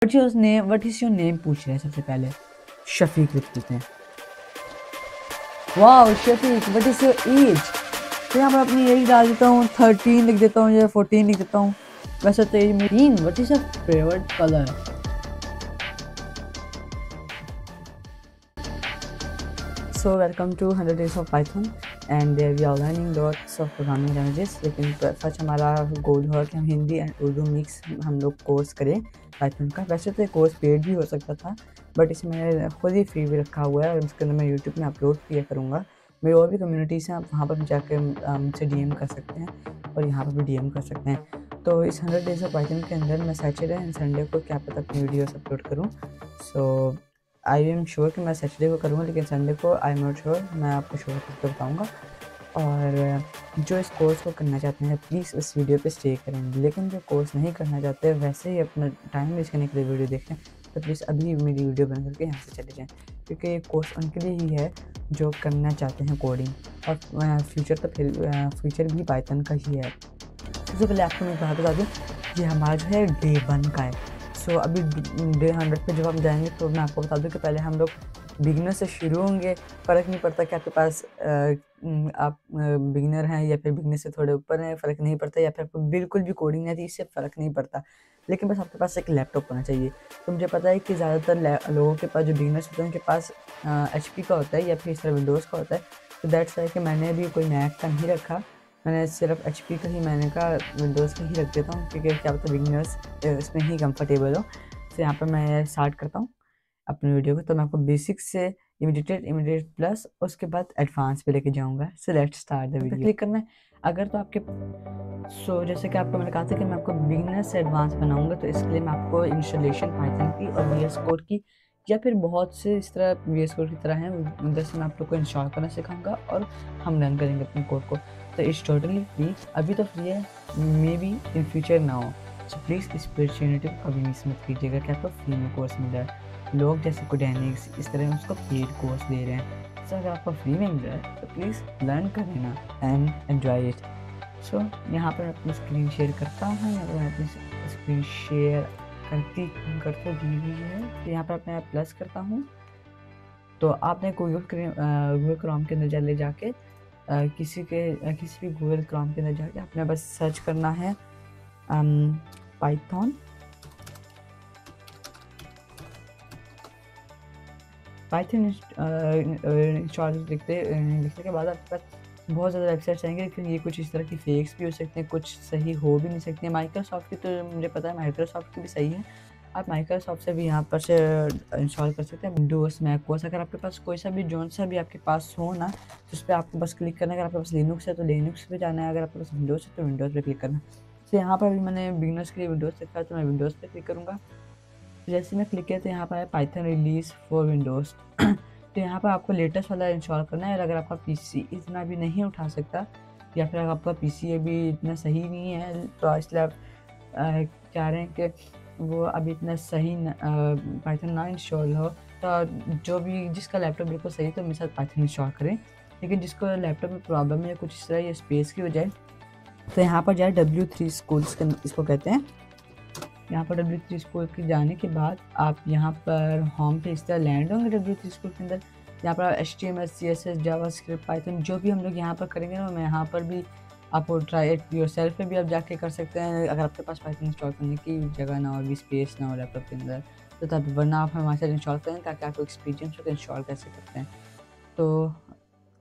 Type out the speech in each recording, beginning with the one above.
What is your name पूछ रहे हैं सबसे पहले। शफीक लिख देते हैं। वाह Shafiq, what is your age? तो यहाँ पर अपनी एज डाल देता हूँ 13 लिख देता हूँ या 14 लिख देता हूँ। वैसे तो एज मेरी। What is your favourite colour? So welcome to 100 days of Python and we are learning lots of programming languages। लेकिन फर्स्ट हमारा गोल हुआ कि हम हिंदी एंड उर्दू मिक्स हम लोग कोर्स करें पाइथन का। वैसे तो ये कोर्स पेड भी हो सकता था बट इसमें मैंने खुद ही फ्री भी रखा हुआ है और इसके अंदर मैं यूट्यूब में अपलोड किया करूँगा। मेरी और भी कम्युनिटीज़ हैं, आप वहाँ पर भी जाकर मुझसे डीएम कर सकते हैं और यहाँ पर भी डीएम कर सकते हैं। तो इस 100 डेज ऑफ पाइथन के अंदर मैं सैटरडे एंड संडे को क्या पता अपनी वीडियोस अपलोड करूँ। सो आई एम श्योर कि मैं सैटरडे को करूँगा, लेकिन संडे को आई एम नॉट श्योर, मैं आपको श्योर करके बताऊँगा। और जो इस कोर्स को करना चाहते हैं प्लीज़ उस वीडियो पे स्टे करें, लेकिन जो कोर्स नहीं करना चाहते वैसे ही अपना टाइम वेस्ट करने के लिए वीडियो देखें तो प्लीज़ अभी मेरी वीडियो बंद करके यहाँ से चले जाएँ, क्योंकि ये कोर्स उनके लिए ही है जो करना चाहते हैं कोडिंग। और फ्यूचर भी पाइथन का ही है। सबसे पहले आपको मैं बात बता दूँ, ये हमारा जो है डे 1 का है। सो अभी डे 100 पे जब हम जाएंगे तो मैं आपको बता दूं कि पहले हम लोग बिगिनर से शुरू होंगे। फ़र्क नहीं पड़ता कि आपके पास आप बिगिनर हैं या फिर बिगिनर से थोड़े ऊपर हैं, फ़र्क नहीं पड़ता, या फिर आपको बिल्कुल भी कोडिंग नहीं आती, इससे फ़र्क नहीं पड़ता। लेकिन बस आपके पास एक लैपटॉप होना चाहिए। तो मुझे पता है कि ज़्यादातर लोगों के पास जो बिगिनर्स होते हैं उनके पास HP का होता है या फिर इस तरह विंडोज़ का होता है। तो दैट्स वाई कि मैंने भी कोई मैक का नहीं रखा, मैंने सिर्फ HP का ही मैंने कहा विंडोज़ का ही रख देता हूँ, क्योंकि क्या पता बिगिनर्स इसमें ही कंफर्टेबल हो। तो यहाँ पर मैं स्टार्ट करता हूँ अपनी वीडियो को। तो मैं आपको बेसिक से इमीडिएट प्लस उसके बाद एडवांस पे लेके जाऊँगा। So let's start the video. Click करना है अगर तो आपके जैसे कि आपको मैंने कहा था कि मैं आपको बिगिनर से एडवांस बनाऊँगा, तो इसके लिए मैं आपको इंस्टॉलेशन पाइथन की और VS कोड की या फिर बहुत से इस तरह VS कोड की तरह हैं उधर से मैं आप लोग को इंस्टॉल करना सिखाऊंगा और हम रन करेंगे अपने कोड को। तो इट्स टोटली फ्री, अभी तो फ्री है, मे बी इन फ्यूचर ना हो। सो प्लीज़ इस अपॉर्चुनिटी को कभी मिस मत कीजिएगा कि आपको फ्री में कोर्स मिल रहा है। लोग जैसे कोडेनिक्स इस तरह उसको पेड कोर्स दे रहे हैं। सो अगर आपको फ्री में मिल रहा है तो प्लीज़ लर्न कर लेना एंड एन्जॉय इट। सो यहाँ पर अपनी स्क्रीन शेयर करता हूँ, यहाँ पर मैं अपनी स्क्रीन शेयर करते दी हुई है। तो यहाँ पर मैं प्लस करता हूँ। तो आपने गूगल क्रोम के अंदर चले जाके किसी भी गूगल क्रोम के अंदर जाके आपने बस सर्च करना है पाइथन इंस्टॉल लिखने के बाद आपके पास बहुत ज़्यादा वेबसाइट्स आएंगे, लेकिन ये कुछ इस तरह की फेक्स भी हो सकते हैं, कुछ सही हो भी नहीं सकती हैं। माइक्रोसॉफ्ट की तो मुझे पता है माइक्रोसॉफ्ट की भी सही है, आप माइक्रोसॉफ्ट से भी यहाँ पर से इंस्टॉल कर सकते हैं। विंडोज़ मैकओएस अगर आपके पास कोई सा भी जौन सा भी आपके पास हो ना, तो उस पर आपको बस क्लिक करना है। अगर आपके पास लिनक्स है तो लिनक्स पे जाना है, अगर आपके पास विंडोज़ है तो विंडोज़ पे क्लिक करना है। तो यहाँ पर भी मैंने बिगिनर्स के लिए विंडोज़ लिखा है तो मैं विंडोज़ पे क्लिक करूँगा। जैसे मैं क्लिक किया तो यहाँ पर है पाइथन रिलीज फॉर विंडोज़। तो यहाँ पर आपको लेटेस्ट वाला इंस्टॉल करना है। अगर आपका PC इतना भी नहीं उठा सकता या फिर अगर आपका PC अभी इतना सही नहीं है, तो इसलिए आप चाह रहे हैं कि वो अभी इतना सही पाइथन ना इंस्टॉल हो, तो जो भी जिसका लैपटॉप बिल्कुल सही तो मेरे साथ पाइथन इंस्टॉल करें। लेकिन जिसको लैपटॉप में प्रॉब्लम है कुछ इस तरह या स्पेस की वजह, तो यहाँ पर जाए W3 स्कूल्स के इसको कहते हैं। यहाँ पर W3 स्कूल के जाने के बाद आप यहाँ पर होम पे इस तरह लैंड होंगे W3 स्कूल के अंदर। यहाँ पर HTML CSS जावास्क्रिप्ट पाइथन जो भी हम लोग यहाँ पर करेंगे ना, मैं यहाँ पर भी आपको ट्राई इट योरसेल्फ पे भी आप जाके कर सकते हैं। अगर आपके पास पाइथन इंस्टॉल करने की जगह ना हो, भी स्पेस ना हो लैपटॉप के अंदर, तो तब वरना आप हमारे साथ इंस्टॉल करें ताकि आपको एक्सपीरियंस हो कि इंस्टॉल कैसे करते हैं। तो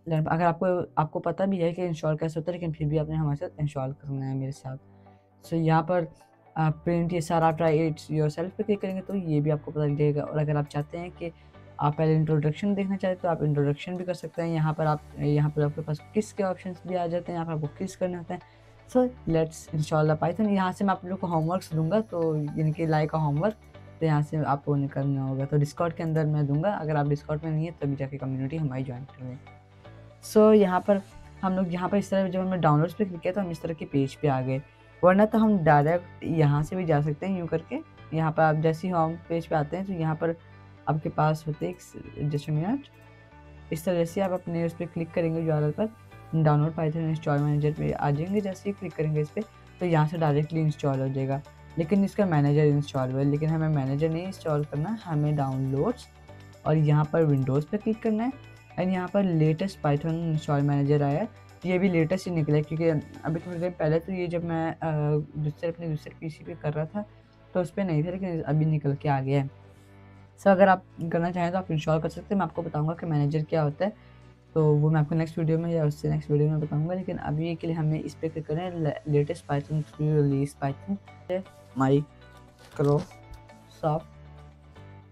अगर आपको पता भी है कि इंस्टॉल कैसे होता है, लेकिन फिर भी आपने हमारे साथ इंस्टॉल करना है मेरे साथ। सो यहाँ पर प्रिंट ये सारा ट्राई इट योरसेल्फ पे क्लिक करेंगे तो ये भी आपको पता लग जाएगा। और अगर आप चाहते हैं कि आप पहले इंट्रोडक्शन देखना चाहते तो आप इंट्रोडक्शन भी कर सकते हैं। यहाँ पर आपके पास किस के ऑप्शंस भी आ जाते हैं, यहाँ पर आपको किस करना होता है। So let's install the Python. यहाँ से मैं आप लोग को होमवर्क्स दूंगा, तो यानी कि लाइक का होमवर्क, तो यहाँ से आपको निकलना होगा। तो डिस्कॉर्ड के अंदर मैं दूंगा, अगर आप डिस्कॉर्ड में नहीं है तभी जाके कम्युनिटी हमारी ज्वाइन करें। सो यहाँ पर हम लोग यहाँ पर इस तरह जब हमने डाउनलोड्स पे क्लिक किया तो हम इस तरह के पेज पे आ गए, वरना तो हम डायरेक्ट यहाँ से भी जा सकते हैं यूँ करके। यहाँ पर आप जैसे ही होम पेज पे आते हैं तो यहाँ पर आपके पास होते हैं जस्ट मिनट, इस तरह से आप अपने उस पर क्लिक करेंगे URL पर, डाउनलोड पाइथन इंस्टॉल मैनेजर पे आ जाएंगे। जैसे ही क्लिक करेंगे इस पर तो यहाँ से डायरेक्टली इंस्टॉल हो जाएगा। लेकिन इसका मैनेजर इंस्टॉल हुआ है। लेकिन हमें मैनेजर नहीं इंस्टॉल करना, हमें डाउनलोड्स और यहाँ पर विंडोज़ पे क्लिक करना है एंड यहाँ पर लेटेस्ट पाइथन इंस्टॉल मैनेजर आया है। ये भी लेटेस्ट ही निकला है, क्योंकि अभी थोड़ी देर पहले तो ये जब मैं अपने दूसरे पीसी पे कर रहा था तो उस पर नहीं था, लेकिन अभी निकल के आ गया है। सो अगर आप करना चाहें तो आप इंस्टॉल कर सकते हैं। मैं आपको बताऊंगा कि मैनेजर क्या होता है, तो वो मैं आपको नेक्स्ट वीडियो में या उससे नेक्स्ट वीडियो में बताऊंगा। लेकिन अभी के लिए हमें इस पर क्लिक करें, latest Python release Python Microsoft,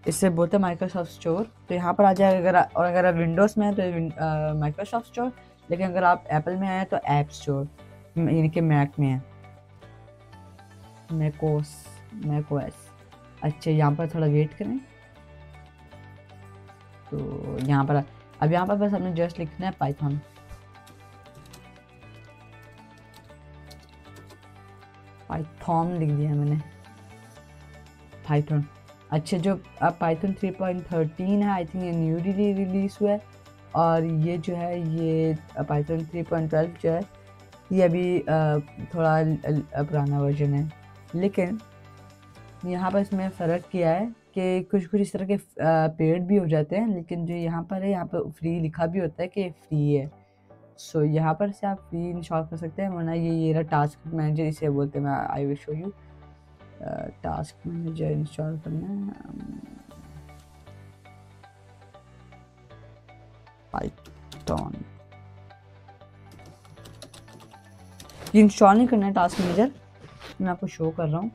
इससे बोलते हैं माइक्रोसॉफ्ट स्टोर। तो यहाँ पर आ जाएगा। अगर आप विंडोज़ में हैं तो माइक्रोसॉफ्ट स्टोर, लेकिन अगर आप एप्पल में आए तो ऐप स्टोर, यानी कि मैक में है, मैकओएस। अच्छा, यहाँ पर थोड़ा वेट करें। तो यहाँ पर बस हमने जस्ट लिखना है पाइथन। लिख दिया मैंने, पाइथन। अच्छा, जो अब पाइथन 3.13 है, आई थिंक ये न्यू रिलीज हुआ है। और ये जो है ये पाइथन 3.12 जो है ये अभी थोड़ा पुराना वर्जन है। लेकिन यहाँ पर इसमें फ़र्क किया है कि कुछ इस तरह के पेड भी हो जाते हैं, लेकिन जो यहाँ पर है, यहाँ पर फ्री लिखा भी होता है कि फ्री है। सो यहाँ पर से आप फ्री इंस्टॉल कर सकते हैं, वरना ये रहा टास्क मैनेजर, इसे बोलते हैं। मैं I will show you. Task manager install करना है, पाइथन। ये इंस्टॉल नहीं करना है टास्क मैनेजर, मैं आपको शो कर रहा हूँ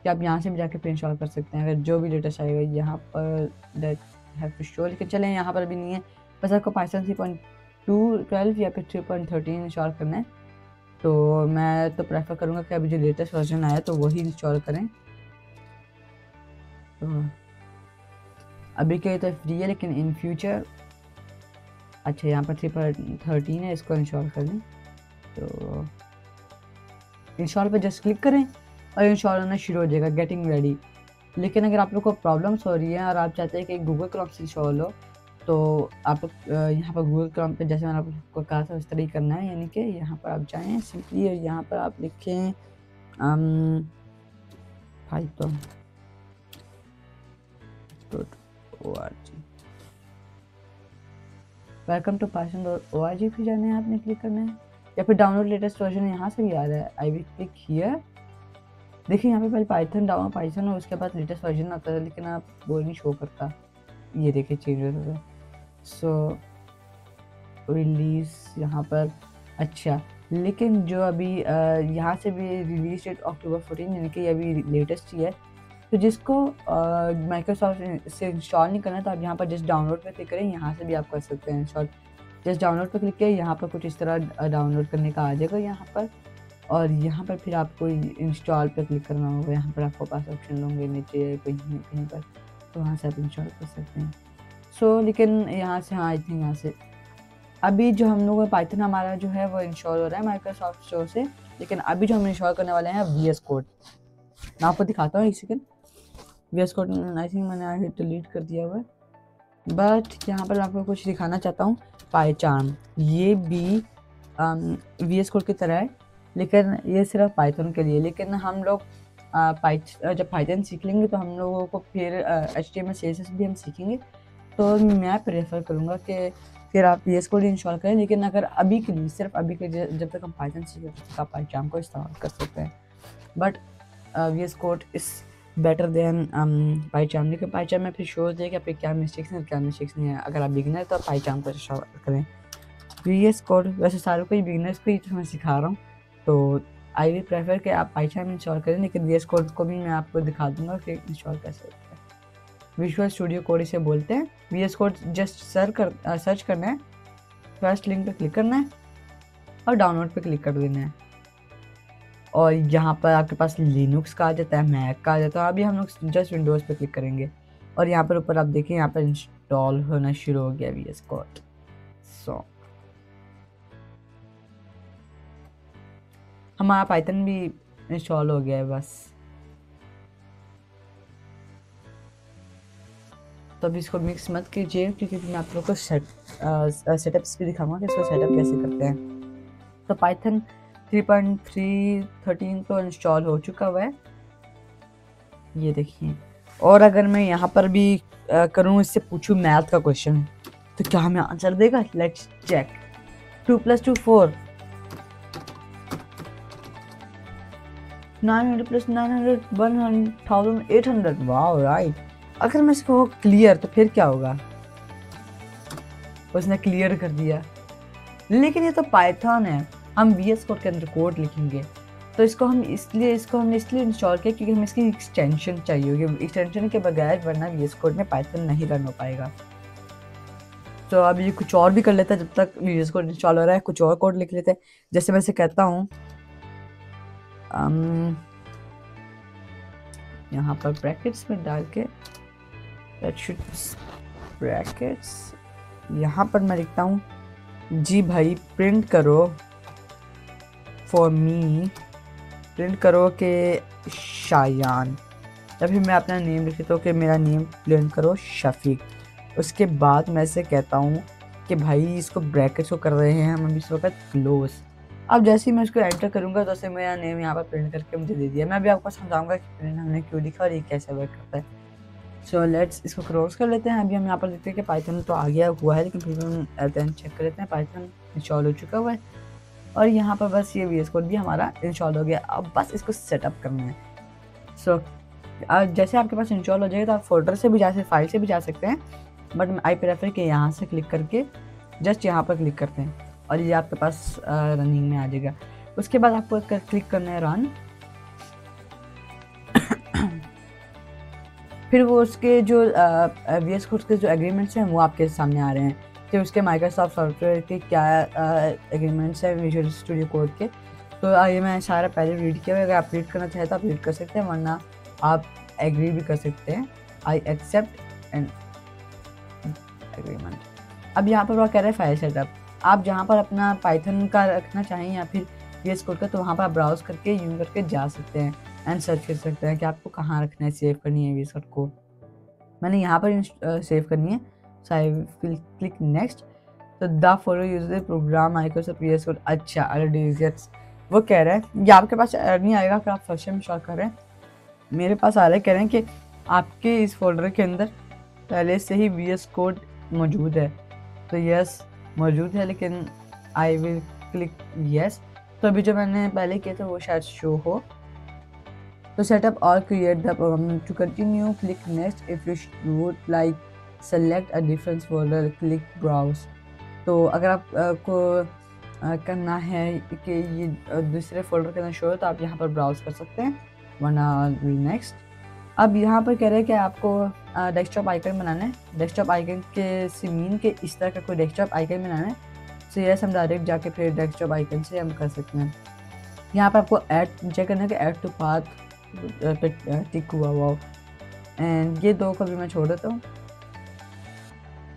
कि आप यहाँ से भी जाके इंस्टॉल कर सकते हैं। अगर जो भी लेटेस्ट आएगा यहाँ पर दैट हैव टू शो, लेकिन चलें यहाँ पर भी नहीं है। बस आपको पाइथन 3.12 या फिर 3.13 इंस्टॉल करना है। तो मैं तो प्रेफर करूँगा कि अभी जो लेटेस्ट वर्जन आया तो वही इंस्टॉल करें। तो अभी के तो फ्री है, लेकिन इन फ्यूचर अच्छा यहाँ पर 3.13 है, इसको इंस्टॉल कर लें। तो इंस्टॉल पर जस्ट क्लिक करें और इंस्टॉल होना शुरू हो जाएगा, गेटिंग रेडी। लेकिन अगर आप लोग को प्रॉब्लम्स हो रही है और आप चाहते हैं कि गूगल क्रोम से इंस्टॉल हो, तो आप यहाँ पर गूगल क्रोम पे जैसे मैंने आपको कहा था उस तरह ही करना है। यानी कि यहाँ पर आप जाएँ सिंपली और यहाँ पर आप लिखें python.org, वेलकम टू python.org पे जाना है, आपने क्लिक करना है। या फिर डाउनलोड लेटेस्ट वर्जन यहाँ से भी आ रहा है, आई विल क्लिक हियर। देखिए यहाँ पे पहले पाइथन और उसके बाद लेटेस्ट वर्जन आता है, लेकिन आप वो नहीं शो करता। ये देखिए चेंज होता है। सो रिलीज यहाँ पर अच्छा, लेकिन जो अभी यहाँ से भी रिलीज डेट अक्टूबर 14, यानी कि ये अभी लेटेस्ट ही है। तो जिसको माइक्रोसॉफ्ट से इंस्टॉल नहीं करना, तो आप यहाँ पर जस्ट डाउनलोड पे क्लिक करें, यहाँ से भी आप कर सकते हैं इंस्टॉल। जस्ट डाउनलोड पे क्लिक करें, यहाँ पर कुछ इस तरह डाउनलोड करने का आ जाएगा यहाँ पर, और यहाँ पर फिर आपको इंस्टॉल पे क्लिक करना होगा। यहाँ पर आपको पास ऑप्शन होंगे नीचे कहीं पर, तो वहाँ से आप इंस्टॉल कर सकते हैं। सो लेकिन यहाँ से हाँ, आई थिंक यहाँ से अभी जो हम लोग पाइथन हमारा जो है वो इंस्टॉल हो रहा है माइक्रोसॉफ्ट स्टोर से। लेकिन अभी जो हम इंस्टॉल करने वाले हैं VS कोड, मैं आपको दिखाता हूँ एक second. VS code I think मैंने डिलीट कर दिया हुआ है, बट यहाँ पर आपको कुछ दिखाना चाहता हूँ। पाइचार्म, ये भी VS कोड की तरह है, लेकिन ये सिर्फ पाइथन के लिए। लेकिन हम लोग जब पाइथन सीख लेंगे तो हम लोगों को फिर HTML CSS भी हम सीखेंगे। तो मैं प्रेफर करूँगा कि फिर आप VS कोड इंस्टॉल करें। लेकिन अगर अभी के लिए, सिर्फ अभी के लिए, जब तक हम पाइथन सीख रहे हैं, आप पाइचार्म को इस्तेमाल कर सकते हैं। But VS code is better than PyCharm. लेकिन पाइचार्म में फिर शोज दे कि आप क्या मिस्टेक्स हैं क्या मिस्टेक्स नहीं है। अगर आप बिगिनर तो आप पाइचार्म को इंस्टॉल करें। VS कोड वैसे सारों को ही, बिगिनर्स को ही तो मैं सिखा रहा हूँ, तो आई विल प्रेफर कि आप पाइचार्म इंस्टॉल करें। लेकिन VS कोड को भी मैं आपको दिखा दूँगा कि इंस्टॉल कैसे होता है। विजुअल स्टूडियो कोड इसे बोलते हैं। VS कोड जस्ट सर्च करना है, फर्स्ट लिंक पे क्लिक करना है और डाउनलोड पे क्लिक कर देना है। और यहाँ पर आपके पास लिनक्स का आ जाता है, मैक का आ जाता है। अभी हम लोग जस्ट विंडोज़ पे क्लिक करेंगे और यहाँ पर ऊपर आप देखिए, यहाँ पर इंस्टॉल होना शुरू हो गया VS कोड। सो हमारा पाइथन भी इंस्टॉल हो गया है बस। तो अभी इसको मिक्स मत कीजिए, क्योंकि मैं आप लोग को सेटअप्स भी दिखाऊंगा कि इसको सेटअप कैसे करते हैं। तो पाइथन 3.13 तो इंस्टॉल हो चुका हुआ है। ये देखिए। और अगर मैं यहाँ पर भी करूँ, इससे पूछूँ मैथ का क्वेश्चन, तो क्या हमें आंसर देगा? Let's check. 2 + 2 4, 900 + 900 1800। वाह राइट। अगर मैं इसको क्लियर, तो फिर क्या होगा? उसने क्लियर कर दिया। लेकिन ये तो पाइथन है, हम VS कोड के अंदर कोड लिखेंगे, तो इसको हमने इसलिए इंस्टॉल किया क्योंकि हमें इसकी एक्सटेंशन चाहिए होगी। एक्सटेंशन के बगैर वरना VS कोड में पाइथन नहीं रन हो पाएगा। तो अब ये कुछ और भी कर लेता है, जब तक VS कोड इंस्टॉल हो रहा है कुछ और कोड लिख लेते हैं। जैसे मैं से कहता हूँ यहाँ पर ब्रैकेट्स में डाल के ब्रैकेट्स, यहाँ पर मैं लिखता हूँ जी भाई प्रिंट करो फॉर मी, प्रिंट करो के शायान, या फिर मैं अपना नेम लिख देता हूँ कि मेरा नेम प्रिंट करो शफीक। उसके बाद मैं से कहता हूँ कि भाई इसको ब्रैकेट्स को कर रहे हैं हम अभी इस वक्त क्लोज। अब जैसे ही मैं इसको एंटर करूँगा तो मेरा नेम यहाँ पर प्रिंट करके मुझे दे दिया। मैं अभी आपको समझाऊंगा कि प्रिंट हमने क्यों लिखा और ये कैसे वर्क करता है। सो लेट्स इसको क्रॉस कर लेते हैं। अभी हम यहाँ पर देखते हैं कि पाइथन तो आ गया हुआ है, लेकिन फिर भी हम चेक कर लेते हैं। पाइथन इंस्टॉल हो चुका हुआ है और यहाँ पर बस ये VS कोड भी हमारा इंस्टॉल हो गया। अब बस इसको सेटअप करना है। सो जैसे आपके पास इंस्टॉल हो जाएगा तो आप फोल्डर से भी जा सकते, फाइल से भी जा सकते हैं, बट आई प्रेफर कि यहाँ से क्लिक करके जस्ट यहाँ पर क्लिक करते हैं और ये आपके पास रनिंग में आ जाएगा। उसके बाद आपको क्लिक करना है रन। फिर वो उसके जो VS कोड के जो एग्रीमेंट्स हैं वो आपके सामने आ रहे हैं कि उसके माइक्रोसॉफ्ट सॉफ्टवेयर के क्या एग्रीमेंट्स हैं विजुअल स्टूडियो कोड के। तो ये मैं सारा पहले रीड किया हुआ, अगर आप रीड करना चाहें तो आप रीड कर सकते हैं, वरना आप एग्री भी कर सकते हैं, आई एक्सेप्ट एंड एग्रीमेंट। अब यहाँ पर वो कह रहे हैं फाइल सेटअप। आप जहाँ पर अपना पाइथन का रखना चाहें या फिर VS कोड का, तो वहाँ पर आप ब्राउज करके यूँ करके जा सकते हैं एंड सर्च कर सकते हैं कि आपको कहाँ रखना है, सेव करनी है VS कोड को। मैंने यहाँ पर सेव करनी है, सो आई विल क्लिक नेक्स्ट। तो the follow user program Microsoft VS code. अच्छा डिजिट्स वो कह रहे हैं, ये आपके पास नहीं आएगा अगर आप फर्स्ट टाइम इंस्टॉल कर रहे हैं। मेरे पास आ रहा है, कह रहे हैं कि आपके इस फोल्डर के अंदर पहले से ही VS कोड मौजूद है। तो यस मौजूद है, लेकिन आई विल क्लिक यस। तो अभी जो मैंने पहले किया था वो शायद शो हो। तो सेटअप और create the program to continue click next. If you would like select a different folder click browse. तो अगर आपको करना है कि ये दूसरे फोल्डर के अंदर शो हो तो आप यहाँ पर ब्राउज कर सकते हैं, वरना नेक्स्ट। अब यहाँ पर कह रहे हैं कि आपको डेस्कटॉप आइकन बनाना है। डेस्कटॉप आइकन के सिमीन के इस तरह का कोई डेस्कटॉप आइकन बनाना है। तो यस हम डायरेक्ट जाके फिर डेस्कटॉप आइकन से हम कर सकते हैं। यहाँ पर आपको ऐड चेक करना है कि ऐड टू पाथ पे टिक हुआ हुआ, एंड ये दो को भी मैं छोड़ देता हूँ।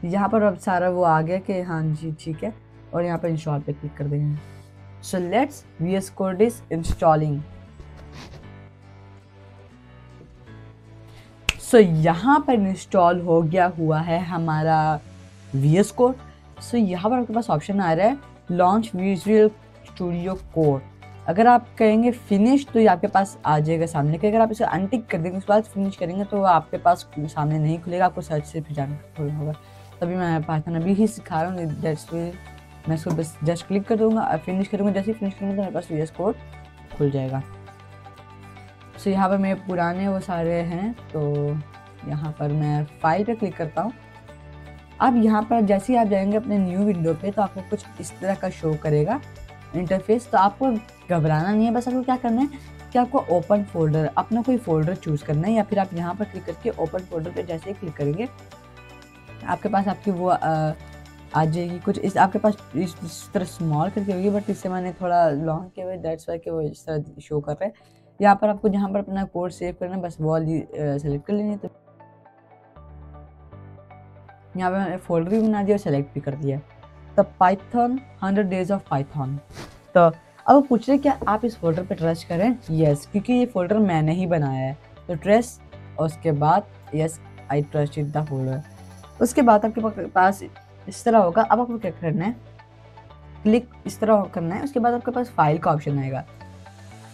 यहाँ पर अब सारा वो आ गया कि हाँ जी ठीक है, और यहाँ पर इंस्टॉल पे क्लिक कर देंगे। So let's VS code is installing. So यहाँ पर इंस्टॉल हो गया हुआ है हमारा VS कोड। सो यहाँ पर आपके पास ऑप्शन आ रहा है लॉन्च विजुअल स्टूडियो कोड। अगर आप कहेंगे फिनिश तो ये आपके पास आ जाएगा सामने के। अगर आप इसे अनटिक कर देंगे उसके बाद फिनिश करेंगे तो आपके पास सामने नहीं खुलेगा, आपको सर्च से फिर जाना खोलना होगा। तभी मैं पाइथन अभी ही सिखा रहा हूँ, दैट्स वे मैं इसको बस जस्ट क्लिक कर दूँगा और फिनिश करूँगा। जैसे ही फिनिश करूँगा तो मेरे पास VS कोड खुल जाएगा। सो यहाँ पर मेरे पुराने वो सारे हैं, तो यहाँ पर मैं फाइल पे क्लिक करता हूँ। अब यहाँ पर जैसे ही आप जाएंगे अपने न्यू विंडो पे तो आपको कुछ इस तरह का शो करेगा इंटरफेस। तो आपको घबराना नहीं है, बस आपको क्या करना है कि आपको ओपन फोल्डर, अपना कोई फोल्डर चूज़ करना है, या फिर आप यहाँ पर क्लिक करके ओपन फोल्डर पे जैसे ही क्लिक करेंगे आपके पास आपकी वो आ जाएगी कुछ इस, आपके पास इस तरह स्मॉल करके होगी, बट इससे मैंने थोड़ा लॉन्ग किया हुआ, दैट्स वाई कि वो इस तरह शो कर रहे हैं। यहाँ पर आपको जहाँ पर अपना कोड सेव करना है बस वो वाली सेलेक्ट कर लेनी है। तो यहाँ पर मैंने फोल्डर भी बना दिया और सेलेक्ट भी कर दिया। तो पाइथन 100 डेज ऑफ पाइथन। तो अब पूछ रहे क्या आप इस फोल्डर पे ट्रस्ट करें? यस, क्योंकि ये फोल्डर मैंने ही बनाया है, तो ट्रस्ट। और उसके बाद yes I trust the folder. उसके बाद आपके पास इस तरह होगा। अब आपको क्या करना है, क्लिक इस तरह करना है। उसके बाद आपके पास फाइल का ऑप्शन आएगा।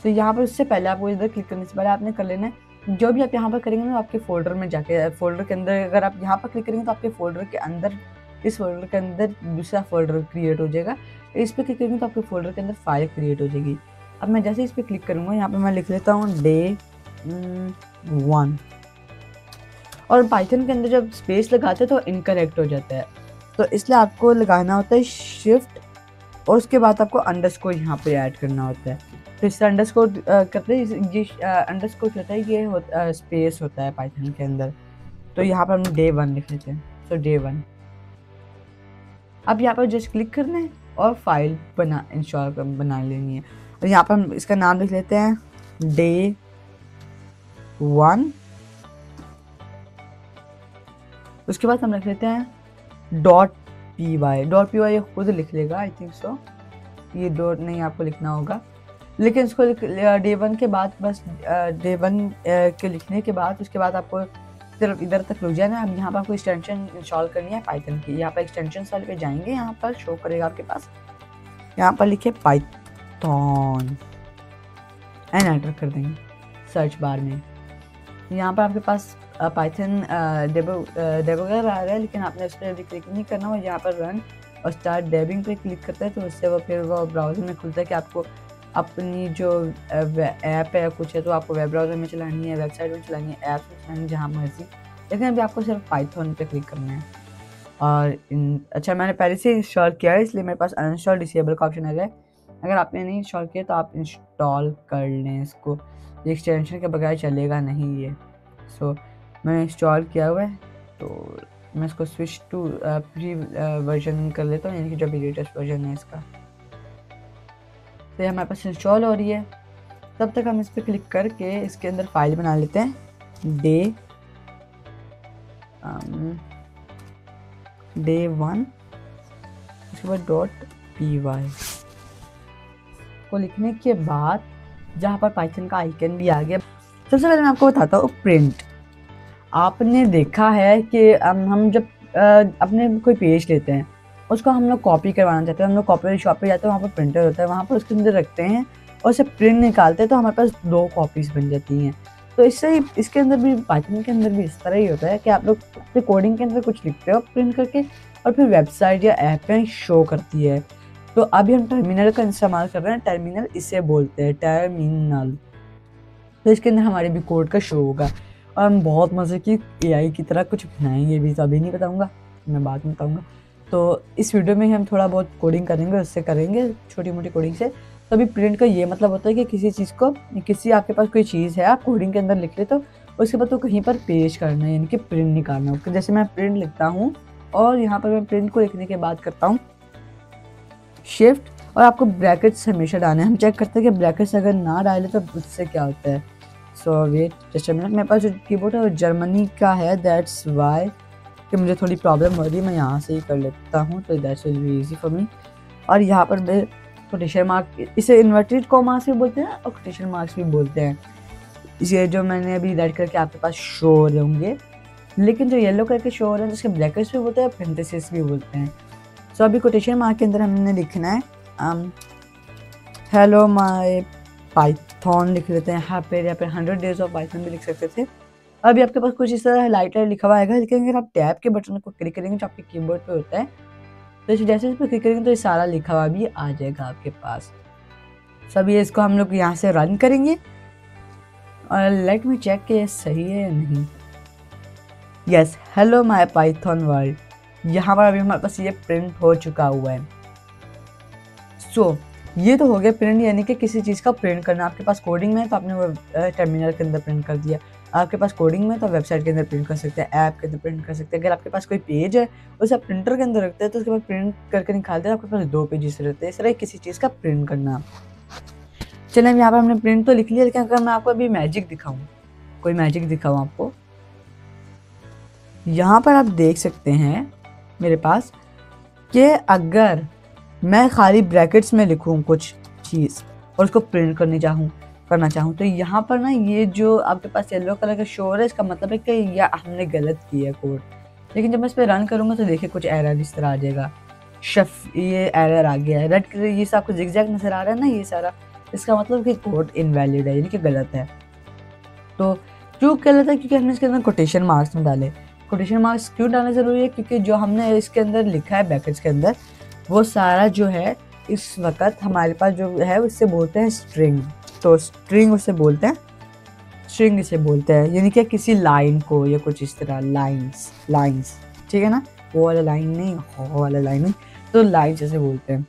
तो यहाँ पर उससे पहले आपको इधर क्लिक करने से पहले आपने कर लेना है जो भी आप यहाँ पर करेंगे ना, आपके फोल्डर में जाके, फोल्डर के अंदर अगर आप यहाँ पर क्लिक करेंगे तो आपके फोल्डर के अंदर, इस फोल्डर के अंदर दूसरा फोल्डर क्रिएट हो जाएगा। इस पर क्लिक करेंगे तो आपके फोल्डर के अंदर फाइल क्रिएट हो जाएगी। अब मैं जैसे इस पर क्लिक करूँगा, यहाँ पर मैं लिख लेता हूँ day 1। और पाइथन के अंदर जब स्पेस लगाते हैं तो इनकरेक्ट हो जाता है, तो इसलिए आपको लगाना होता है शिफ्ट और उसके बाद आपको अंडरस्कोर यहाँ पे ऐड करना होता है। तो इससे अंडरस्कोर करते हैं, ये अंडरस्कोर कहता है ये स्पेस होता है पाइथन के अंदर। तो यहाँ पर हम day 1 लिख लेते हैं, तो day 1। अब यहाँ पर जस्ट क्लिक करना है और फाइल बना लेनी है। और यहाँ पर हम इसका नाम लिख लेते हैं day 1। उसके बाद हम लिख लेते हैं .py खुद लिख लेगा, आई थिंक सो। ये डॉट नहीं आपको लिखना होगा, लेकिन इसको day 1 के बाद, बस day 1 के लिखने के बाद उसके बाद आपको सिर्फ इधर तक रुक जाना है। अब यहाँ पर आपको एक्सटेंशन इंस्टॉल करनी है पाइथन की। यहाँ पर एक्सटेंशन वाले पे जाएंगे, यहाँ पर शो करेगा आपके पास, यहाँ पर लिखे पाइथन एंड एंटर कर देंगे सर्च बार में। यहाँ पर आपके पास पाइथन डेबगर आ रहा है, लेकिन आपने उस पर अभी क्लिक नहीं करना हो। यहाँ पर रन और स्टार्ट डेबिंग पे क्लिक करते हैं तो उससे वो फिर वो ब्राउज़र में खुलता है कि आपको अपनी जो ऐप है कुछ है तो आपको वेब ब्राउज़र में चलानी है, वेबसाइट में चलानी है, ऐप में चलानी है, जहाँ मर्जी। लेकिन अभी आपको सिर्फ पाइथन पे क्लिक करना है। और अच्छा, मैंने पहले से इंस्टॉल किया है इसलिए मेरे पास अनइंस्टॉल डिसेबल का ऑप्शन आ गया है। अगर आपने नहीं इंस्टॉल किया तो आप इंस्टॉल कर लें इसको, एक्सटेंशन के बगैर चलेगा नहीं ये। सो मैंने इंस्टॉल किया हुआ है, तो मैं इसको स्विच टू प्री वर्जन कर लेता हूँ, यानी कि जो भी लेटेस्ट वर्जन है इसका। तो हमारे पास इंस्टॉल हो रही है, तब तक हम इस पर क्लिक करके इसके अंदर फाइल बना लेते हैं day 1। उसके बाद .py को लिखने के बाद जहाँ पर पाइथन का आइकन भी आ गया। सबसे पहले मैं आपको बताता हूँ प्रिंट। आपने देखा है कि हम जब अपने कोई पेज लेते हैं, उसको हम लोग कॉपी करवाना चाहते हैं, हम लोग कॉपी शॉप पे जाते हैं, वहाँ पर प्रिंटर होता है, वहाँ पर उसके अंदर रखते हैं और उसे प्रिंट निकालते हैं, तो हमारे पास 2 कॉपीज़ बन जाती हैं। तो इससे ही इसके अंदर भी, पाइथन के अंदर भी इस तरह ही होता है कि आप लोग अपने कोडिंग के अंदर कुछ लिखते हो प्रिंट करके और फिर वेबसाइट या ऐप में शो करती है। तो अभी हम टर्मिनल का इस्तेमाल कर रहे हैं, टर्मिनल इसे बोलते हैं, टर्मिनल। तो इसके अंदर हमारे भी कोड का शो होगा और हम बहुत मज़े की AI की तरह कुछ बनाएंगे भी, तो अभी नहीं बताऊँगा, मैं बाद में बताऊँगा। तो इस वीडियो में हम थोड़ा बहुत कोडिंग करेंगे, उससे करेंगे छोटी मोटी कोडिंग से। तो अभी प्रिंट का ये मतलब होता है कि किसी चीज़ को, किसी आपके पास कोई चीज़ है, आप कोडिंग के अंदर लिख ले तो उसके बाद तो कहीं पर पेश करना है, यानी कि प्रिंट निकालना है। जैसे मैं प्रिंट लिखता हूँ और यहाँ पर मैं प्रिंट को लिखने के बाद करता हूँ शिफ्ट, और आपको ब्रैकेट्स हमेशा डालने हैं। हम चेक करते हैं कि ब्रैकेट्स अगर ना डाले तो उससे क्या होता है। सो वेट जस्ट अ मिनट, मेरे पास जो कीबोर्ड है वो जर्मनी का है, दैट्स वाई कि मुझे थोड़ी प्रॉब्लम हो रही है। मैं यहाँ से ही कर लेता हूँ, तो that's will be easy for me. और यहाँ पर मैं कोटेशन मार्क, इसे इन्वर्टेड कॉमास भी बोलते हैं और कोटेशन मार्क्स भी बोलते हैं। इसे जो मैंने अभी रेड करके आपके पास शो हो रहे होंगे, लेकिन जो येलो करके शो हो रहे हैं उसके ब्रैकेट्स भी बोलते हैं, पेरेंथेसिस भी बोलते हैं। सो अभी कोटेशन मार्क के अंदर हमने लिखना है हेलो माय पाइथन लिख लेते हैं। यहाँ पे या फिर 100 डेज ऑफ पाइथन भी लिख सकते थे। अभी आपके पास कुछ इस तरह लाइट लिखा हुआ आएगा, लेकिन अगर आप टैब के बटन को क्लिक करेंगे जो आपके कीबोर्ड पे होता है, तो जैसे इस पर क्लिक करेंगे तो ये सारा लिखा हुआ भी आ जाएगा आपके पास। सब ये इसको हम लोग यहाँ से रन करेंगे और लेट मी चेक कि ये सही है या नहीं। Yes, hello my Python world, यहाँ पर अभी हमारे पास ये प्रिंट हो चुका हुआ है। सो ये तो हो गया प्रिंट, यानी कि किसी चीज़ का प्रिंट करना। आपके पास कोडिंग में तो आपने वो टर्मिनल के अंदर प्रिंट कर दिया, आपके पास कोडिंग में तो वेबसाइट के अंदर प्रिंट कर सकते हैं, ऐप के अंदर प्रिंट कर सकते हैं। अगर आपके पास कोई पेज है उसे आप प्रिंटर के अंदर रखते हैं तो उसके बाद प्रिंट करके निकालते हैं, आपके पास 2 पेजेस रहते हैं। इस तरह किसी चीज़ का प्रिंट करना। चलिए यहाँ पर हमने प्रिंट तो लिख लिया, लेकिन अगर मैं आपको अभी मैजिक दिखाऊँ, कोई मैजिक दिखाऊँ आपको, यहाँ पर आप देख सकते हैं मेरे पास कि अगर मैं खाली ब्रैकेट्स में लिखूँ कुछ चीज़ और उसको प्रिंट करना चाहूँ तो यहाँ पर ना ये जो आपके पास येलो कलर का शो है, इसका मतलब है कि यह हमने गलत किया है कोड। लेकिन जब मैं इस पर रन करूँगा तो देखिए कुछ एरर इस तरह आ जाएगा, ये एरर आ गया है। रेड कलर ये सब आपको जिगजैग नज़र आ रहा है ना, ये सारा, इसका मतलब कि कोड इनवैलिड है, यानी कि गलत है। तो क्यों क्या लेता है, क्योंकि हमने इसके अंदर कोटेशन मार्क्स में डाले। कोटेशन मार्क्स क्यों डालना ज़रूरी है, क्योंकि जो हमने इसके अंदर लिखा है ब्रैकेट्स के अंदर, वो सारा जो है इस वक्त हमारे पास जो है उससे बोलते हैं स्ट्रिंग। तो स्ट्रिंग उससे बोलते हैं, स्ट्रिंग इसे बोलते हैं, यानी कि किसी लाइन को या कुछ इस तरह लाइंस, ठीक है ना, वो वाला लाइन नहीं, वो वाला लाइन नहीं, तो लाइन्स ऐसे बोलते हैं।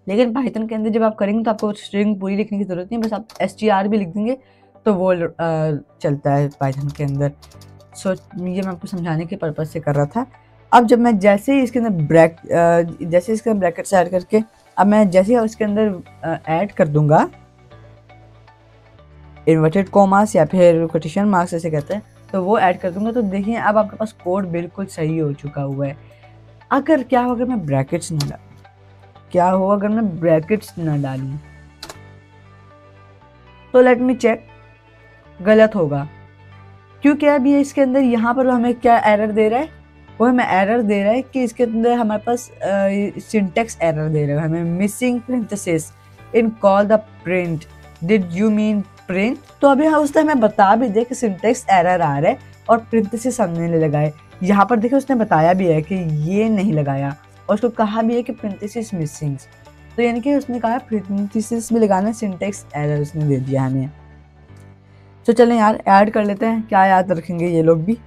लेकिन पाइथन के अंदर जब आप करेंगे तो आपको स्ट्रिंग पूरी लिखने की ज़रूरत नहीं, बस आप str भी लिख देंगे तो वो चलता है पाइथन के अंदर। सो ये मैं आपको समझाने के पर्पज़ से कर रहा था। अब जब मैं जैसे ही इसके अंदर जैसे इसके अंदर ब्रैकेट से ऐड करके, अब मैं जैसे ही इसके अंदर ऐड कर दूंगा इन्वर्टेड कॉमास या फिर कोटेशन मार्क्स ऐसे कहते हैं, तो वो ऐड कर दूंगा, तो देखिए अब आपके पास कोड बिल्कुल सही हो चुका हुआ है। अगर क्या हो अगर मैं ब्रैकेट्स ना डालूं, क्या हो अगर मैं ब्रैकेट्स ना डालूं, तो लेट मी चेक, गलत होगा। क्योंकि अब ये इसके अंदर यहाँ पर हमें क्या एरर दे रहा है, वो हमें एरर दे रहा है कि इसके अंदर हमारे पास सिंटेक्स एरर दे रहा है हमें, missing parenthesis in call the print, did you mean print. तो अभी हम उसने हमें बता भी दे कि सिंटेक्स एरर आ रहा है और पेरेंथेसिस हमने नहीं लगाए। यहाँ पर देखिए उसने बताया भी है कि ये नहीं लगाया, और उसको कहा भी है कि पेरेंथेसिस मिसिंग, तो यानी कि उसने कहा पेरेंथेसिस में लगाना, सिंटेक्स एरर उसने दे दिया हमें। तो चलें यार ऐड कर लेते हैं, क्या याद रखेंगे ये लोग भी।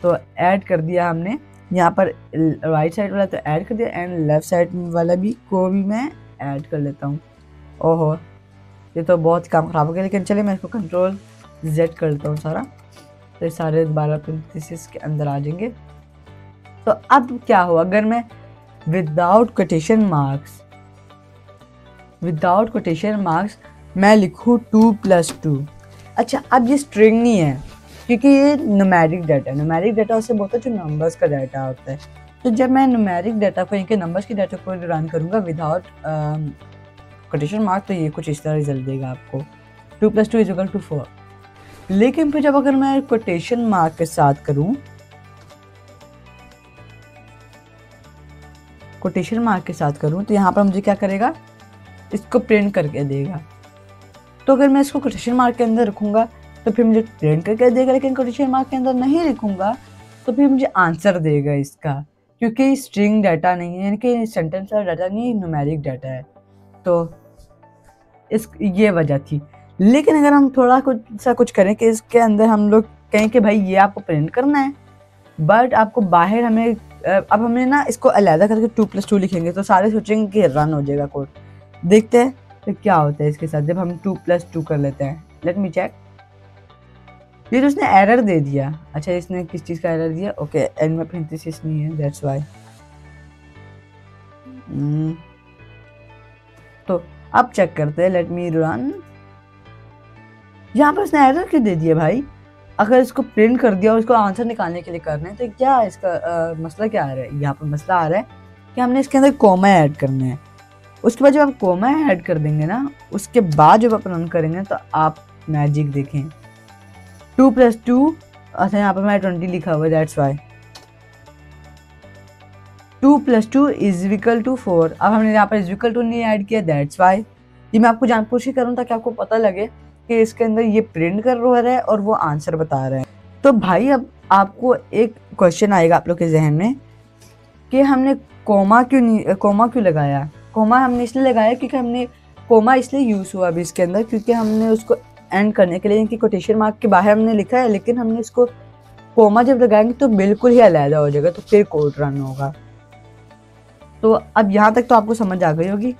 तो ऐड कर दिया हमने, यहाँ पर राइट साइड वाला तो ऐड कर दिया, एंड लेफ्ट साइड वाला भी को भी मैं ऐड कर लेता हूँ। ओहो ये तो बहुत काम ख़राब हो गया, लेकिन चलिए मैं इसको कंट्रोल Z कर लेता हूँ सारा, तो ये सारे 12 पेरेंथेसिस के अंदर आ जाएंगे। तो अब क्या हो अगर मैं विदाउट कोटेशन मार्क्स मैं लिखूँ 2+2। अच्छा अब ये स्ट्रिंग नहीं है, क्योंकि ये न्यूमेरिक डाटा है। न्यूमेरिक डाटा उससे बोलता है जो नंबर्स का डाटा होता है। तो जब मैं न्यूमेरिक डाटा को, इनके नंबर्स के डाटा को रन करूँगा विदाउट कोटेशन मार्क, तो ये कुछ इस तरह रिजल्ट देगा आपको, 2+2 = 4। लेकिन फिर जब अगर मैं कोटेशन मार्क के साथ करूँ, तो यहाँ पर मुझे क्या करेगा, इसको प्रिंट करके देगा। तो अगर मैं इसको कोटेशन मार्क के अंदर रखूँगा तो फिर मुझे प्रिंट करके देगा, लेकिन कोटेशन मार्क के अंदर नहीं लिखूँगा तो फिर मुझे आंसर देगा इसका, क्योंकि स्ट्रिंग डाटा नहीं है, यानी कि सेंटेंस का डाटा नहीं, न्यूमेरिक डाटा है। तो ये वजह थी। लेकिन अगर हम थोड़ा कुछ करें कि इसके अंदर हम लोग कहें कि भाई ये आपको प्रिंट करना है, बट आपको बाहर हमें अब हमें ना इसको अलहदा करके 2+2 लिखेंगे, तो सारे सोचेंगे कि रन हो जाएगा कोड। देखते हैं तो क्या होता है इसके साथ जब हम 2+2 कर लेते हैं। लेट मी चेक, ये तो उसने एरर दे दिया। अच्छा इसने किस चीज़ का एरर दिया, ओके एंड में पेरेंथेसिस नहीं है, दैट्स वाई। तो अब चेक करते हैं, लेट मी रन। यहाँ पर उसने एरर क्यों दे दिया भाई, अगर इसको प्रिंट कर दिया और इसको आंसर निकालने के लिए करना है तो क्या इसका मसला क्या आ रहा है। यहाँ पर मसला आ रहा है कि हमने इसके अंदर कोमा ऐड करना है। उसके बाद जब आप कोमा ऐड कर देंगे ना, उसके बाद जब आप रन करेंगे तो आप मैजिक देखें, 2+2, अच्छा यहाँ पर मैं 20 लिखा हुआ है, दैट्स वाई 2+2 = 4। अब हमने यहाँ पर = नहीं ऐड किया, दैट्स वाई। ये मैं आपको जानबूझ के करूँ ताकि आपको पता लगे कि इसके अंदर ये प्रिंट कर रहा है और वो आंसर बता रहा है। तो भाई अब आपको एक क्वेश्चन आएगा आप लोग के जहन में कि हमने कोमा क्यों लगाया। कोमा हमने इसलिए लगाया क्योंकि हमने कोमा इसलिए यूज़ हुआ अभी इसके अंदर, क्योंकि हमने उसको एंड करने के लिए इनकी कोटेशन मार्क के बाहर हमने लिखा है, लेकिन हमने इसको कोमा जब लगाएंगे तो बिल्कुल ही अलहदा हो जाएगा, तो फिर कोड रन होगा। तो अब यहाँ तक तो आपको समझ आ गई होगी।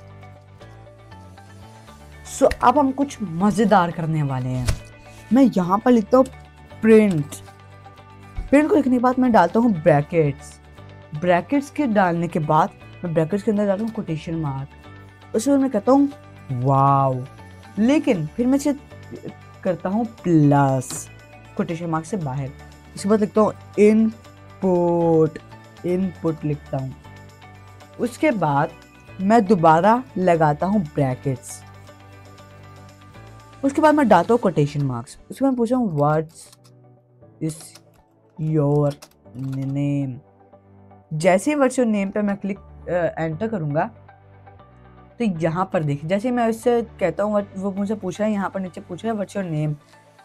सो अब हम कुछ मज़ेदार करने वाले हैं। मैं यहाँ पर लिखता हूँ प्रिंट को लिखने के बाद मैं डालता हूँ ब्रैकेट्स के डालने के बाद मैं ब्रैकेट्स के अंदर डालता हूँ कोटेशन मार्क, उसके बाद मैं कहता हूँ वाव, लेकिन फिर मैं इसे करता हूँ प्लस कोटेशन मार्क से बाहर। उसके बाद लिखता हूँ इनपुट लिखता हूँ। उसके बाद मैं दोबारा लगाता हूँ ब्रैकेट्स, उसके बाद मैं डालता हूँ कोटेशन मार्क्स। उसके बाद पूछता हूँ व्हाट्स इज योर नेम। जैसे ही व्हाट्स योर नेम पे मैं क्लिक एंटर करूँगा तो यहाँ पर देखिए, जैसे मैं उससे कहता हूँ वो मुझसे पूछ रहा है, यहाँ पर नीचे पूछ रहा है व्हाट्स योर नेम,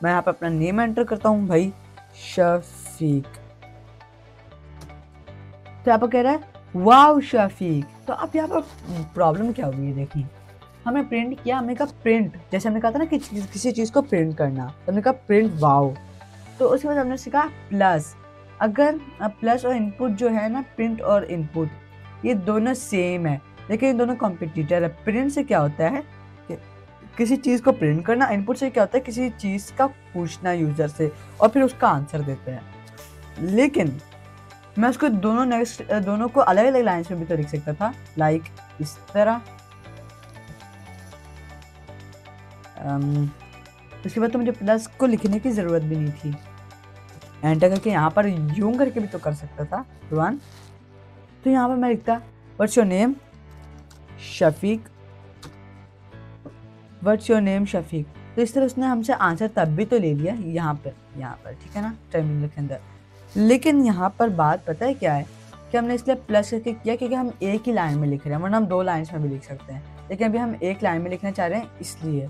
मैं यहाँ पर अपना नेम एंटर करता हूँ भाई, शफीक। तो यहाँ पर कह रहा है वाओ शफीक। तो अब यहाँ पर प्रॉब्लम क्या हुई है, देखिए हमने प्रिंट किया, हमने कहा प्रिंट, जैसे हमने कहा था ना कि किसी चीज़ को प्रिंट करना, तो हमने कहा प्रिंट वाओ। तो उसके बाद हमने सीखा प्लस। अगर प्लस और इनपुट जो है ना, प्रिंट और इनपुट, ये दोनों सेम है, लेकिन ये दोनों कॉम्पिटिटर है। प्रिंट से क्या होता है कि किसी चीज़ को प्रिंट करना, इनपुट से क्या होता है किसी चीज़ का पूछना यूज़र से और फिर उसका आंसर देते हैं। लेकिन मैं उसको दोनों को अलग अलग लाइन्स में भी तो लिख सकता था, लाइक इस तरह। उसके बाद तो मुझे प्लस को लिखने की ज़रूरत भी नहीं थी, एंटर करके यहाँ पर यूं करके भी तो कर सकता था वन। तो यहाँ पर मैं लिखता what's your name Shafiq, what's your name Shafiq. तो इस तरह उसने हमसे आंसर तब भी तो ले लिया यहाँ पर, ठीक है ना, टर्मिनल के अंदर। लेकिन यहाँ पर बात पता है क्या है कि हमने इसलिए प्लस करके किया क्योंकि हम एक ही लाइन में लिख रहे हैं, वरना हम 2 लाइन्स में भी लिख सकते हैं, लेकिन अभी हम एक लाइन में लिखना चाह रहे हैं इसलिए।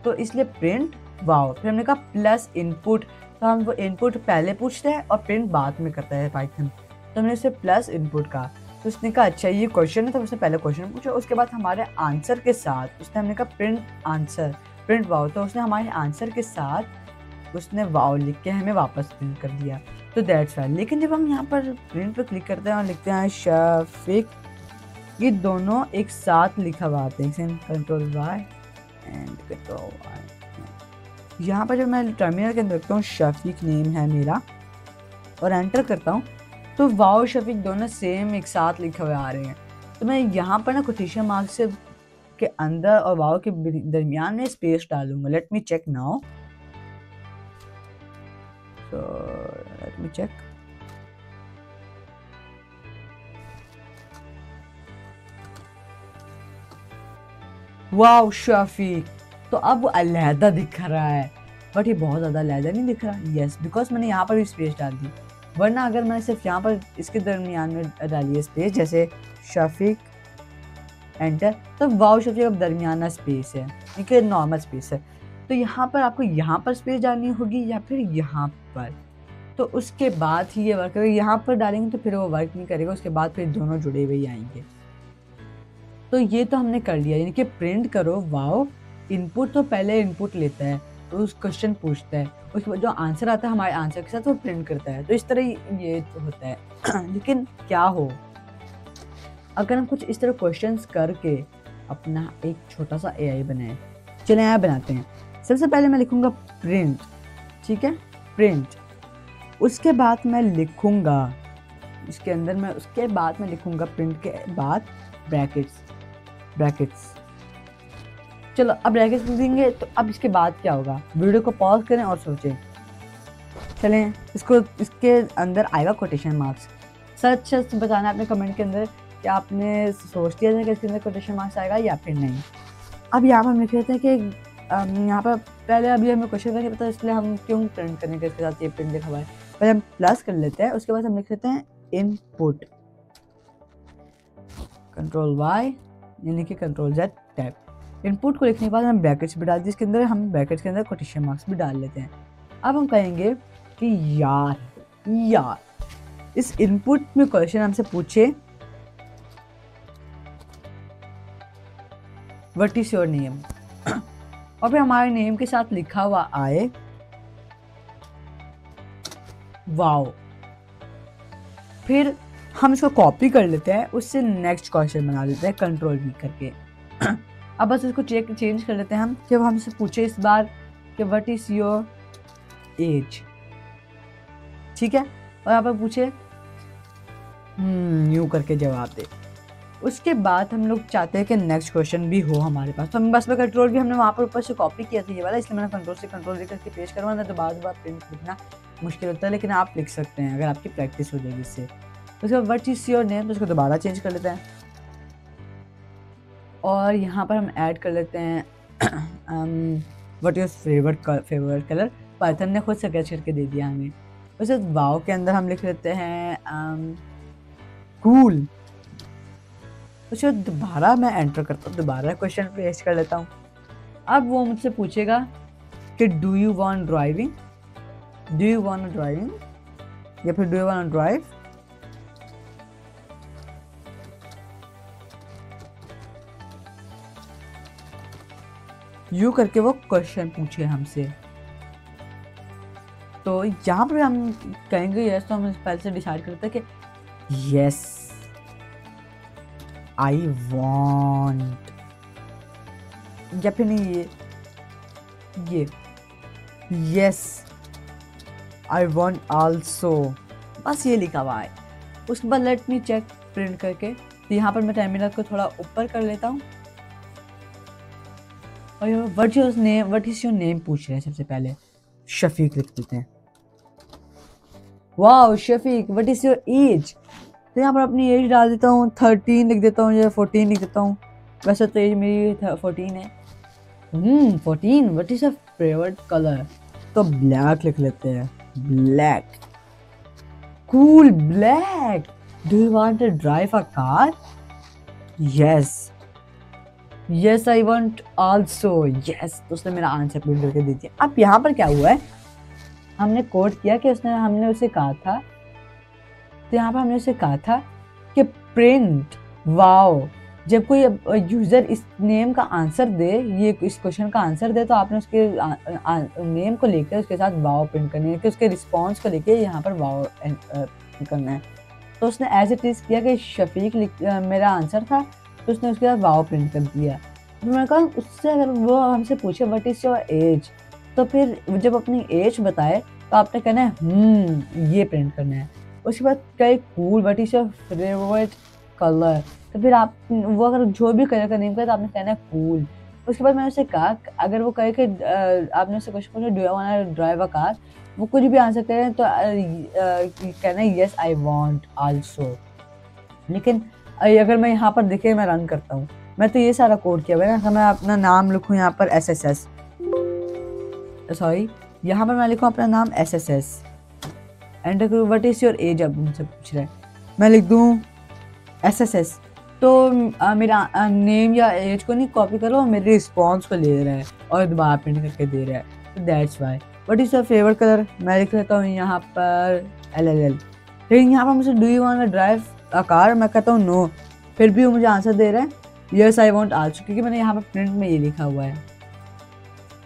तो इसलिए प्रिंट वाओ। फिर हमने कहा प्लस इनपुट, तो हम वो इनपुट पहले पूछते हैं और प्रिंट बाद में करता है पाइथन। तो हमने इसे प्लस इनपुट कहा, तो उसने कहा अच्छा ये क्वेश्चन है, तो उसने पहले क्वेश्चन पूछा, उसके बाद हमारे आंसर के साथ उसने, हमने कहा प्रिंट आंसर, प्रिंट वाओ, तो उसने हमारे आंसर के साथ उसने वाओ लिख के हमें वापस प्रिंट कर दिया। तो दैट्स वाई। लेकिन जब हम यहाँ पर प्रिंट पर क्लिक करते हैं और लिखते हैं शफीक, ये दोनों एक साथ लिखा हुआ आते हैं, control Y and control Y. यहाँ पर जब मैं टर्मिनल के अंदर रखता हूँ शफीक नेम है मेरा और एंटर करता हूँ, तो वाओ शफीक दोनों सेम एक साथ लिखे हुए आ रहे हैं। तो मैं यहाँ पर ना कोटेशन मार्क से के अंदर और वाओ के दरमियान में स्पेस डालूंगा। Let me check now, so let me check। Wow Shafiq, तो अब वो अलहदा दिख रहा है, बट ये बहुत ज़्यादा अलहदा नहीं दिख रहा। यस, बिकॉज मैंने यहाँ पर भी स्पेस डाल दी, वरना अगर मैंने सिर्फ यहाँ पर इसके दरमियान में डाली है स्पेस, जैसे शफीक एंटर, तो वाओ शफीक अब दरमियाना स्पेस है, ठीक है, नॉर्मल स्पेस है। तो यहाँ पर आपको यहाँ पर स्पेस डालनी होगी या फिर यहाँ पर, तो उसके बाद ही ये वर्क करेगा। यहाँ पर डालेंगे तो फिर वो वर्क नहीं करेगा, उसके बाद फिर दोनों जुड़े हुए ही आएंगे। तो ये तो हमने कर लिया, यानी कि प्रिंट करो वाओ, इनपुट तो पहले इनपुट लेता है, तो उस क्वेश्चन पूछता है, उसके बाद जो आंसर आता है हमारे आंसर के साथ वो प्रिंट करता है। तो इस तरह ये तो होता है। लेकिन क्या हो अगर हम कुछ इस तरह क्वेश्चंस करके अपना एक छोटा सा एआई बनाए। चले यहाँ बनाते हैं। सबसे पहले मैं लिखूंगा प्रिंट, ठीक है, प्रिंट। उसके बाद मैं लिखूंगा इसके अंदर मैं उसके बाद मैं लिखूंगा प्रिंट के बाद ब्रैकेट्स। चलो अब ब्रैकेट्स लिखेंगे, तो अब इसके बाद क्या होगा, वीडियो को पॉज करें और सोचें। चलें, इसके अंदर आएगा कोटेशन मार्क्स। सच बताना अपने कमेंट के अंदर कि आपने सोच लिया था कि इसके अंदर कोटेशन मार्क्स आएगा या फिर नहीं। अब यहाँ पर हम लिख लेते हैं कि यहाँ पर पहले अभी हमें क्वेश्चन का नहीं पता, इसलिए हम क्यों प्रिंट करने के इसके साथ ये प्रिंट लिखा हुआ है। पहले हम प्लस कर लेते हैं, उसके बाद हम लिख लेते हैं इनपुट, कंट्रोल वाई यानी कि कंट्रोल जेड टैब। इनपुट को लिखने के बाद हम ब्रैकेट्स भी डाल दिए, इसके अंदर हम ब्रैकेट्स के अंदर कोटेशन मार्क्स भी डाल लेते हैं। अब हम कहेंगे कि यार इस इनपुट में क्वेश्चन हमसे पूछे व्हाट इज योर नेम, और फिर हमारे नेम के साथ लिखा हुआ आए वाओ। फिर हम इसको कॉपी कर लेते हैं, उससे नेक्स्ट क्वेश्चन बना लेते हैं कंट्रोल वी करके। अब बस इसको चेंज कर लेते हैं हम, जब हमसे पूछे इस बार कि व्हाट इज योर एज, ठीक है, और यहाँ पर पूछे न्यू करके जवाब दे। उसके बाद हम लोग चाहते हैं कि नेक्स्ट क्वेश्चन भी हो हमारे पास, तो हम बस में कंट्रोल भी हमने वहाँ पर ऊपर से कॉपी किया था ये वाला, इसलिए मैंने कंट्रोल से कंट्रोल लेकर के पेश करवाना, तो बार प्रिंट लिखना मुश्किल होता है, लेकिन आप लिख सकते हैं अगर आपकी प्रैक्टिस हो जाएगी इससे। उसके बाद व्हाट इज योर नेम, तो उसको दोबारा चेंज कर लेते हैं, और यहाँ पर हम ऐड कर लेते हैं what is favourite colour. Python ने खुद सजेस्ट करके दे दिया हमें। उसके वाओ के अंदर हम लिख लेते हैं कूल। उसके दोबारा मैं एंटर करता हूँ, दोबारा क्वेश्चन पेस्ट कर लेता हूँ। अब वो मुझसे पूछेगा कि do you want driving, do you want driving, या फिर do you want drive. You करके वो क्वेश्चन पूछे हमसे। तो यहाँ पर हम कहेंगे यस, तो हम पहले से डिसाइड करते हैं कि यस आई वांट, या फिर नहीं ये यस आई वांट आल्सो, बस ये लिखा हुआ है। उसके बाद लेट मी चेक प्रिंट करके। तो यहाँ पर मैं टर्मिनल को थोड़ा ऊपर कर लेता हूँ और व्हाट इज योर नेम पूछ रहे हैं। सबसे पहले शफीक लिख देते हैं। Wow Shafiq, what is your age. तो यहाँ पर अपनी एज डाल देता हूँ, 13 लिख देता हूँ या 14 लिख देता हूँ। वैसे तो एज मेरी 14 है। 14। What is your favourite colour. तो ब्लैक लिख लेते हैं, black, cool black. Do you want to drive a car. Yes yes I want also, yes. तो उसने मेरा आंसर प्रिंट करके दे दिया। अब यहाँ पर क्या हुआ है, हमने कोड किया कि हमने उसे कहा था, तो यहाँ पर हमने उसे कहा था कि प्रिंट वाओ। जब कोई यूज़र इस नेम का आंसर दे, ये इस क्वेश्चन का आंसर दे, तो आपने उसके नेम को लेकर उसके साथ वाओ प्रिंट करनी है, कि उसके रिस्पॉन्स को लेकर यहाँ पर वाओ करना है। तो उसने एज इट इज़ किया कि शफीक मेरा आंसर था, तो उसने उसके साथ वाओ प्रिंट कर दिया। तो मैंने कहा उससे अगर वो हमसे पूछे व्हाट इज़ योर एज, तो फिर जब अपनी एज बताए तो आपने कहना है ये प्रिंट करना है। उसके बाद कई cool, what is your favourite colour. तो फिर आप वो अगर जो भी कलर का नेम करे तो आपने कहना है कूल। उसके बाद मैंने उसे कहा अगर वो कहे कि आपने उससे क्वेश्चन पूछा do you want to drive a car, वो कुछ भी आंसर करें तो कहना है यस आई वांट आल्सो। लेकिन अगर मैं यहाँ पर देखे मैं रन करता हूँ, मैं तो ये सारा कोड किया हुआ है ना। मैं अपना नाम लिखूँ यहाँ पर SSS, सॉरी यहाँ पर मैं लिखूँ अपना नाम SSS, एंटर करूँ व्हाट इज़ योर एज। अब मुझसे पूछ रहे हैं, मैं लिख दूँ SSS। तो मेरा नेम या एज को नहीं कॉपी करो, मेरे रिस्पॉन्स को ले रहा है और दोबारा प्रिंट करके दे रहा है। तो that's why. What is your favourite colour, मैं लिख लेता हूँ यहाँ पर LLL। लेकिन यहाँ पर मुझे do you want to drive a car, मैं कहता हूँ नो, फिर भी वो मुझे आंसर दे रहा है यस आई वांट आल्सो, क्योंकि मैंने यहाँ पर प्रिंट में ये लिखा हुआ है।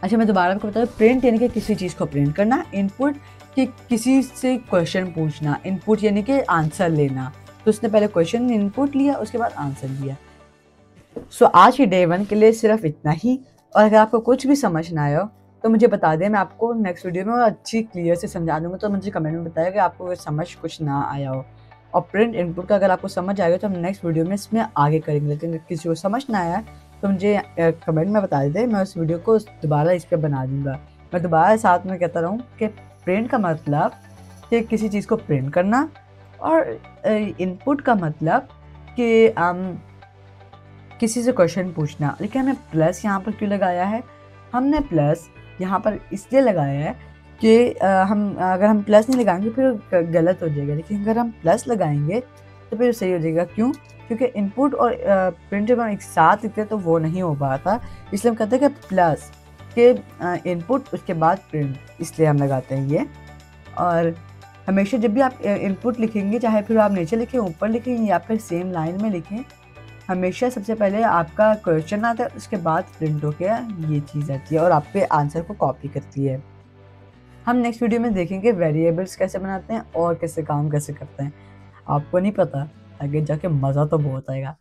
अच्छा मैं दोबारा आपको बता दूँ, प्रिंट यानी कि किसी चीज़ को प्रिंट करना, इनपुट कि किसी से क्वेश्चन पूछना, इनपुट यानी कि आंसर लेना। तो उसने पहले क्वेश्चन इनपुट लिया, उसके बाद आंसर लिया। सो आज के डे 1 के लिए सिर्फ इतना ही। और अगर आपको कुछ भी समझ ना आया हो तो मुझे बता दें, मैं आपको नेक्स्ट वीडियो में और अच्छी क्लियर से समझा दूँगा। तो मुझे कमेंट में बताया कि आपको समझ कुछ ना आया हो। और प्रिंट इनपुट का अगर आपको समझ आएगा तो हम नेक्स्ट वीडियो में इसमें आगे करेंगे। लेकिन किसी को समझ ना आया तो मुझे कमेंट में बता दें, मैं उस वीडियो को दोबारा इस पर बना दूँगा। मैं दोबारा साथ में कहता रहूँ कि प्रिंट का मतलब कि किसी चीज़ को प्रिंट करना, और इनपुट का मतलब कि किसी से क्वेश्चन पूछना। लेकिन हमें प्लस यहाँ पर क्यों लगाया है, हमने प्लस यहाँ पर इसलिए लगाया है कि अगर हम प्लस नहीं लगाएंगे फिर गलत हो जाएगा, लेकिन अगर हम प्लस लगाएंगे तो फिर सही हो जाएगा। क्यों, क्योंकि इनपुट और प्रिंट जब हम एक साथ लिखते हैं तो वो नहीं हो पाता, इसलिए हम कहते हैं कि प्लस के इनपुट उसके बाद प्रिंट, इसलिए हम लगाते हैं ये। और हमेशा जब भी आप इनपुट लिखेंगे, चाहे फिर आप नीचे लिखें, ऊपर लिखें या फिर सेम लाइन में लिखें, हमेशा सबसे पहले आपका क्वेश्चन आता है, उसके बाद प्रिंट होके ये चीज़ आती है और आपके आंसर को कॉपी करती है। हम नेक्स्ट वीडियो में देखेंगे वेरिएबल्स कैसे बनाते हैं और कैसे काम कैसे करते हैं। आपको नहीं पता, आगे जाके मज़ा तो बहुत आएगा।